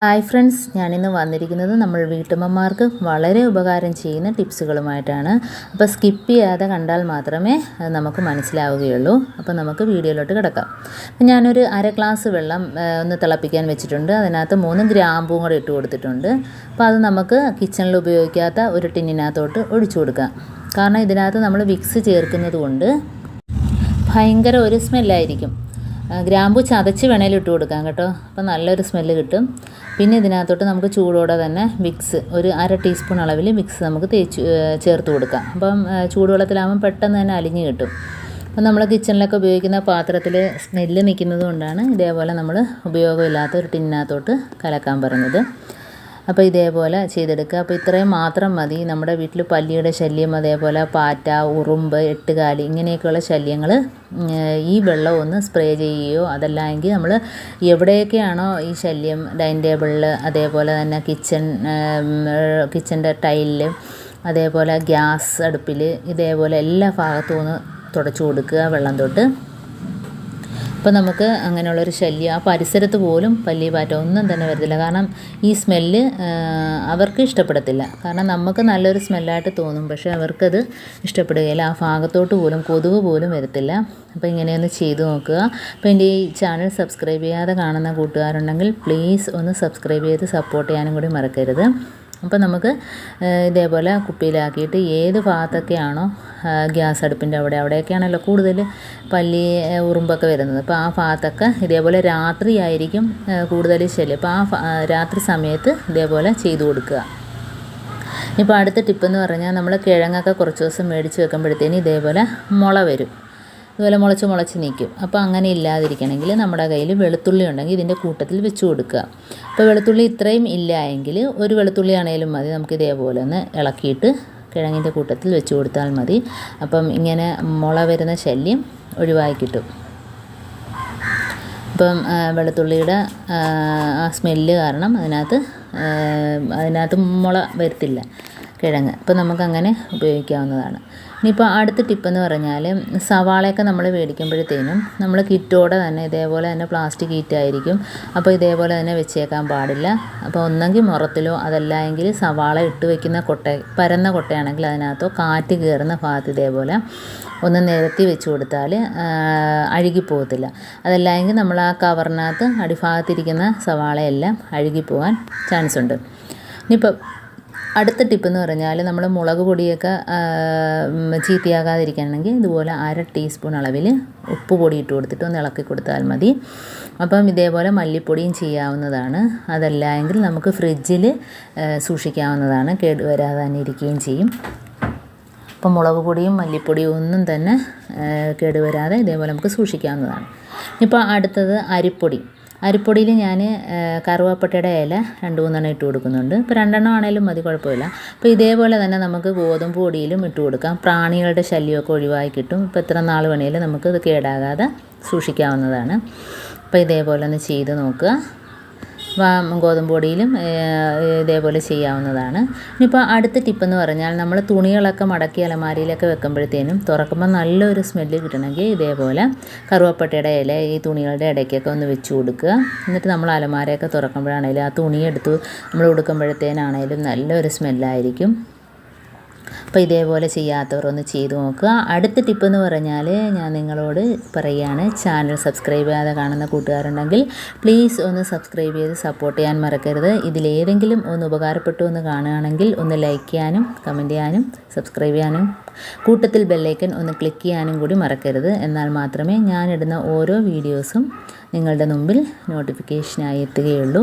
Hi friends, ഞാനിന്ന് വന്നിരിക്കുന്നത് നമ്മൾ വീട്ടമ്മമാർക്ക് വളരെ ഉപകാരം ചെയ്യുന്ന ടിപ്സുകളുമായിട്ടാണ്. അപ്പോൾ സ്കിപ്പ് ചെയ്യാതെ കണ്ടാൽ മാത്രമേ അത് നമുക്ക് മനസ്സിലാവുകയുള്ളൂ. അപ്പോൾ നമുക്ക് വീഡിയോയിലോട്ട് കിടക്കാം. അപ്പോൾ ഞാനൊരു അര ഗ്ലാസ് വെള്ളം ഒന്ന് തിളപ്പിക്കാൻ വെച്ചിട്ടുണ്ട്. അതിനകത്ത് 3 ഗ്രാമ്പും കൂടെ ഇട്ട് കൊടുത്തിട്ടുണ്ട്. അപ്പോൾ അത് നമുക്ക് കിച്ചണിൽ ഉപയോഗിക്കാത്ത ഒരു ടിന്നിനകത്തോട്ട് ഒഴിച്ചു കൊടുക്കാം. കാരണം ഇതിനകത്ത് നമ്മൾ വിക്സ് ചേർക്കുന്നത് കൊണ്ട് ഭയങ്കര ഒരു സ്മെല്ലായിരിക്കും. ഗ്രാമ്പു ചതച്ച് വേണേലും ഇട്ട് കൊടുക്കാം കേട്ടോ. അപ്പോൾ നല്ലൊരു സ്മെല്ല് കിട്ടും. പിന്നെ ഇതിനകത്തോട്ട് നമുക്ക് ചൂടോടെ തന്നെ വിക്സ് ഒരു അര ടീസ്പൂൺ അളവിൽ വിക്സ് നമുക്ക് ചേർത്ത് കൊടുക്കാം. അപ്പം ചൂടുവെള്ളത്തിലാകുമ്പോൾ പെട്ടെന്ന് തന്നെ അലിഞ്ഞ് കിട്ടും. അപ്പം നമ്മൾ കിച്ചണിലൊക്കെ ഉപയോഗിക്കുന്ന പാത്രത്തിൽ സ്മെല്ല് നിൽക്കുന്നത് കൊണ്ടാണ് ഇതേപോലെ നമ്മൾ ഉപയോഗമില്ലാത്ത ഒരു ടിന്നിനകത്തോട്ട് കലക്കാൻ പറഞ്ഞത്. അപ്പോൾ ഇതേപോലെ ചെയ്തെടുക്കുക. അപ്പോൾ ഇത്രയും മാത്രം മതി. നമ്മുടെ വീട്ടിൽ പല്ലിയുടെ ശല്യം, അതേപോലെ പാറ്റ, ഉറുമ്പ്, എട്ടുകാലി ഇങ്ങനെയൊക്കെയുള്ള ശല്യങ്ങൾ ഈ വെള്ളം ഒന്ന് സ്പ്രേ ചെയ്യുകയോ അതല്ലെങ്കിൽ നമ്മൾ എവിടെയൊക്കെയാണോ ഈ ശല്യം, ഡൈനിങ് ടേബിളിൽ, അതേപോലെ തന്നെ കിച്ചൻ്റെ ടൈലിൽ, അതേപോലെ ഗ്യാസ് അടുപ്പിൽ, ഇതേപോലെ എല്ലാ ഭാഗത്തും ഒന്ന് തുടച്ചു കൊടുക്കുക വെള്ളം തൊട്ട്. അപ്പോൾ നമുക്ക് അങ്ങനെയുള്ളൊരു ശല്യം ആ പരിസരത്ത് പോലും പല്ലി പാറ്റ ഒന്നും തന്നെ വരത്തില്ല. കാരണം ഈ സ്മെല്ല് അവർക്ക് ഇഷ്ടപ്പെടത്തില്ല. കാരണം നമുക്ക് നല്ലൊരു സ്മെല്ലായിട്ട് തോന്നും, പക്ഷേ അവർക്കത് ഇഷ്ടപ്പെടുകയില്ല. ആ ഭാഗത്തോട്ട് പോലും കൊതുക് പോലും വരത്തില്ല. അപ്പോൾ ഇങ്ങനെയൊന്ന് ചെയ്ത് നോക്കുക. അപ്പോൾ എൻ്റെ ഈ ചാനൽ സബ്സ്ക്രൈബ് ചെയ്യാതെ കാണുന്ന കൂട്ടുകാരുണ്ടെങ്കിൽ പ്ലീസ് ഒന്ന് സബ്സ്ക്രൈബ് ചെയ്ത് സപ്പോർട്ട് ചെയ്യാനും കൂടി മറക്കരുത്. അപ്പോൾ നമുക്ക് ഇതേപോലെ കുപ്പിയിലാക്കിയിട്ട് ഏത് ഭാഗത്തൊക്കെയാണോ ഗ്യാസ് അടുപ്പിൻ്റെ അവിടെയൊക്കെയാണല്ലോ കൂടുതൽ പല്ലി ഉറുമ്പൊക്കെ വരുന്നത്. അപ്പോൾ ആ ഭാഗത്തൊക്കെ ഇതേപോലെ രാത്രി ആയിരിക്കും കൂടുതൽ ശല്യം. അപ്പോൾ ആ രാത്രി സമയത്ത് ഇതേപോലെ ചെയ്തു കൊടുക്കുക. ഇപ്പോൾ അടുത്ത ടിപ്പെന്ന് പറഞ്ഞാൽ നമ്മൾ കിഴങ്ങൊക്കെ കുറച്ച് ദിവസം മേടിച്ച് വെക്കുമ്പോഴത്തേന് ഇതേപോലെ മുള വരും. ഇതുപോലെ മുളച്ച് നിൽക്കും. അപ്പോൾ അങ്ങനെ ഇല്ലാതിരിക്കണമെങ്കിൽ നമ്മുടെ കയ്യിൽ വെളുത്തുള്ളി ഉണ്ടെങ്കിൽ ഇതിൻ്റെ കൂട്ടത്തിൽ വെച്ച് കൊടുക്കുക. അപ്പോൾ വെളുത്തുള്ളി ഇത്രയും ഇല്ല എങ്കിൽ ഒരു വെളുത്തുള്ളി ആണെങ്കിലും മതി. നമുക്ക് ഇതേപോലെ ഒന്ന് ഇളക്കിയിട്ട് കിഴങ്ങിൻ്റെ കൂട്ടത്തിൽ വെച്ച് കൊടുത്താൽ മതി. അപ്പം ഇങ്ങനെ മുള വരുന്ന ശല്യം ഒഴിവായി കിട്ടും. അപ്പം വെളുത്തുള്ളിയുടെ ആ സ്മെല്ല് കാരണം അതിനകത്ത് മുള വരത്തില്ല കിഴങ്ങ്. അപ്പോൾ നമുക്കങ്ങനെ ഉപയോഗിക്കാവുന്നതാണ്. ഇനിയിപ്പോൾ അടുത്ത ടിപ്പെന്ന് പറഞ്ഞാൽ സവാളയൊക്കെ നമ്മൾ മേടിക്കുമ്പോഴത്തേനും നമ്മൾ കിറ്റോടെ തന്നെ ഇതേപോലെ തന്നെ പ്ലാസ്റ്റിക് കിറ്റായിരിക്കും. അപ്പോൾ ഇതേപോലെ തന്നെ വെച്ചേക്കാൻ പാടില്ല. അപ്പോൾ ഒന്നെങ്കിൽ മുറത്തിലോ അതല്ല എങ്കിൽ സവാള ഇട്ട് വയ്ക്കുന്ന പരന്ന കൊട്ടയാണെങ്കിൽ അതിനകത്തോ കാറ്റ് കയറുന്ന ഭാഗത്ത് ഇതേപോലെ ഒന്ന് നിരത്തി വെച്ച് കൊടുത്താൽ അഴുകിപ്പോകത്തില്ല. അതല്ലെങ്കിൽ നമ്മൾ ആ കവറിനകത്ത് അടിഭാഗത്തിരിക്കുന്ന സവാളയെല്ലാം അഴുകിപ്പോകാൻ ചാൻസ് ഉണ്ട്. ഇനിയിപ്പോൾ അടുത്ത ടിപ്പെന്ന് പറഞ്ഞാൽ നമ്മൾ മുളക് പൊടിയൊക്കെ ചീത്തയാകാതിരിക്കുകയാണെങ്കിൽ ഇതുപോലെ അര ടീസ്പൂൺ അളവിൽ ഉപ്പ് പൊടി ഇട്ട് കൊടുത്തിട്ട് ഒന്ന് ഇളക്കി കൊടുത്താൽ മതി. അപ്പം ഇതേപോലെ മല്ലിപ്പൊടിയും ചെയ്യാവുന്നതാണ്. അതല്ല എങ്കിൽ നമുക്ക് ഫ്രിഡ്ജിൽ സൂക്ഷിക്കാവുന്നതാണ്. കേടുവരാതെ തന്നെ ഇരിക്കുകയും ചെയ്യും. അപ്പം മുളക് പൊടിയും മല്ലിപ്പൊടിയും ഒന്നും തന്നെ കേടുവരാതെ ഇതേപോലെ നമുക്ക് സൂക്ഷിക്കാവുന്നതാണ്. ഇപ്പോൾ അടുത്തത് അരിപ്പൊടിയിൽ ഞാൻ കറുവാപ്പട്ടയുടെ ഇല 2-3 ഇട്ട് കൊടുക്കുന്നുണ്ട്. ഇപ്പോൾ 2 ആണെങ്കിലും മതി, കുഴപ്പമില്ല. അപ്പോൾ ഇതേപോലെ തന്നെ നമുക്ക് ഗോതമ്പ് പൊടിയിലും ഇട്ട് കൊടുക്കാം. പ്രാണികളുടെ ശല്യമൊക്കെ ഒഴിവായി കിട്ടും. ഇപ്പോൾ എത്ര നാൾ വേണേലും നമുക്ക് ഇത് കേടാകാതെ സൂക്ഷിക്കാവുന്നതാണ്. അപ്പോൾ ഇതേപോലെ ഒന്ന് ചെയ്ത് നോക്കുക. ഗോതമ്പ് പൊടിയിലും ഇതേപോലെ ചെയ്യാവുന്നതാണ്. ഇനിയിപ്പോൾ അടുത്ത ടിപ്പെന്ന് പറഞ്ഞാൽ നമ്മൾ തുണികളൊക്കെ മടക്കി അലമാരിയിലൊക്കെ വെക്കുമ്പോഴത്തേനും തുറക്കുമ്പോൾ നല്ലൊരു സ്മെല്ല് കിട്ടണമെങ്കിൽ ഇതേപോലെ കറുവപ്പട്ടയുടെ ഇല ഈ തുണികളുടെ ഇടയ്ക്കൊക്കെ ഒന്ന് വെച്ച് കൊടുക്കുക. എന്നിട്ട് നമ്മൾ അലമാരയൊക്കെ തുറക്കുമ്പോഴാണെങ്കിലും ആ തുണിയെടുത്ത് നമ്മൾ ഉടുക്കുമ്പോഴത്തേനാണേലും നല്ലൊരു സ്മെല്ലായിരിക്കും. അപ്പോൾ ഇതേപോലെ ചെയ്യാത്തവർ ഒന്ന് ചെയ്തു നോക്കുക. അടുത്ത ടിപ്പെന്ന് പറഞ്ഞാൽ ഞാൻ നിങ്ങളോട് പറയുകയാണ്, ചാനൽ സബ്സ്ക്രൈബ് ചെയ്യാതെ കാണുന്ന കൂട്ടുകാരുണ്ടെങ്കിൽ പ്ലീസ് ഒന്ന് സബ്സ്ക്രൈബ് ചെയ്ത് സപ്പോർട്ട് ചെയ്യാൻ മറക്കരുത്. ഇതിലേതെങ്കിലും ഒന്ന് ഉപകാരപ്പെട്ടു എന്ന് കാണുകയാണെങ്കിൽ ഒന്ന് ലൈക്ക് ചെയ്യാനും കമൻറ്റ് ചെയ്യാനും സബ്സ്ക്രൈബ് ചെയ്യാനും കൂട്ടത്തിൽ ബെല്ലൈക്കൻ ഒന്ന് ക്ലിക്ക് ചെയ്യാനും കൂടി മറക്കരുത്. എന്നാൽ മാത്രമേ ഞാനിടുന്ന ഓരോ വീഡിയോസും നിങ്ങളുടെ മുമ്പിൽ നോട്ടിഫിക്കേഷനായി എത്തുകയുള്ളൂ.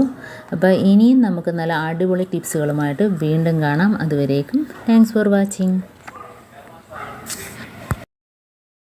അപ്പോൾ ഇനിയും നമുക്ക് നല്ല അടിപൊളി ടിപ്സുകളുമായിട്ട് വീണ്ടും കാണാം. അതുവരേക്കും താങ്ക്സ് ഫോർ വാച്ചിങ്.